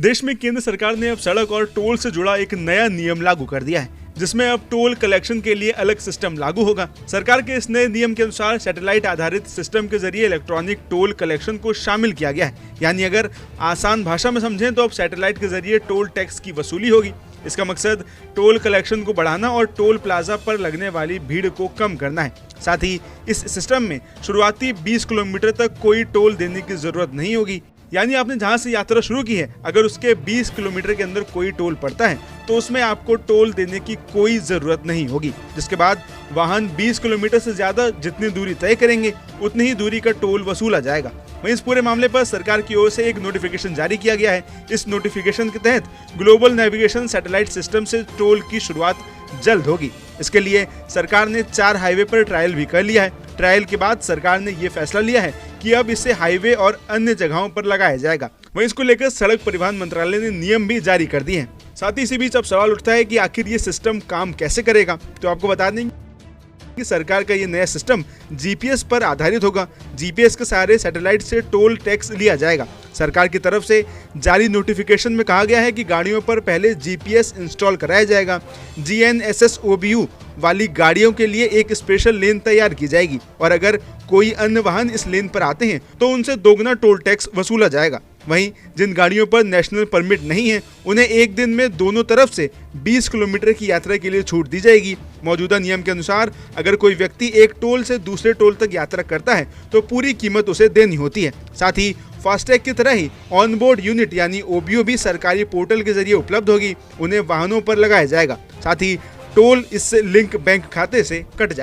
देश में केंद्र सरकार ने अब सड़क और टोल से जुड़ा एक नया नियम लागू कर दिया है, जिसमें अब टोल कलेक्शन के लिए अलग सिस्टम लागू होगा। सरकार के इस नए नियम के अनुसार सैटेलाइट आधारित सिस्टम के जरिए इलेक्ट्रॉनिक टोल कलेक्शन को शामिल किया गया है। यानी अगर आसान भाषा में समझें तो अब सैटेलाइट के जरिए टोल टैक्स की वसूली होगी। इसका मकसद टोल कलेक्शन को बढ़ाना और टोल प्लाजा पर लगने वाली भीड़ को कम करना है। साथ ही इस सिस्टम में शुरुआती 20 किलोमीटर तक कोई टोल देने की जरूरत नहीं होगी। यानी आपने जहां से यात्रा शुरू की है, अगर उसके 20 किलोमीटर के अंदर कोई टोल पड़ता है तो उसमें आपको टोल देने की कोई जरूरत नहीं होगी। जिसके बाद वाहन 20 किलोमीटर से ज्यादा जितनी दूरी तय करेंगे उतनी ही दूरी का टोल वसूला जाएगा। वहीं इस पूरे मामले पर सरकार की ओर से एक नोटिफिकेशन जारी किया गया है। इस नोटिफिकेशन के तहत ग्लोबल नेविगेशन सैटेलाइट सिस्टम से टोल की शुरुआत जल्द होगी। इसके लिए सरकार ने 4 हाईवे पर ट्रायल भी कर लिया है। ट्रायल के बाद सरकार ने ये फैसला लिया है कि अब इसे हाईवे और अन्य जगहों पर लगाया जाएगा। वहीं इसको लेकर सड़क परिवहन मंत्रालय ने नियम भी जारी कर दिए हैं। साथ ही इसी बीच अब सवाल उठता है कि आखिर ये सिस्टम काम कैसे करेगा। तो आपको बता दें कि सरकार का ये नया सिस्टम जीपीएस पर आधारित होगा। जीपीएस के सहारे सैटेलाइट से टोल टैक्स लिया जाएगा। सरकार की तरफ से जारी नोटिफिकेशन में कहा गया है कि गाड़ियों पर पहले जीपीएस इंस्टॉल कराया जाएगा। जीएनएसएस ओबीयू वाली गाड़ियों के लिए एक स्पेशल लेन तैयार की जाएगी और अगर कोई अन्य वाहन इस लेन पर आते हैं तो उनसे दोगुना टोल टैक्स वसूला जाएगा। वहीं जिन गाड़ियों पर नेशनल परमिट नहीं है उन्हें एक दिन में दोनों तरफ से 20 किलोमीटर की यात्रा के लिए छूट दी जाएगी। मौजूदा नियम के अनुसार अगर कोई व्यक्ति एक टोल से दूसरे टोल तक यात्रा करता है तो पूरी कीमत उसे देनी होती है। साथ ही फास्टैग की तरह ही ऑन बोर्ड यूनिट यानी ओबीयू भी सरकारी पोर्टल के जरिए उपलब्ध होगी। उन्हें वाहनों पर लगाया जाएगा। साथ ही टोल इससे लिंक बैंक खाते से कट जाए।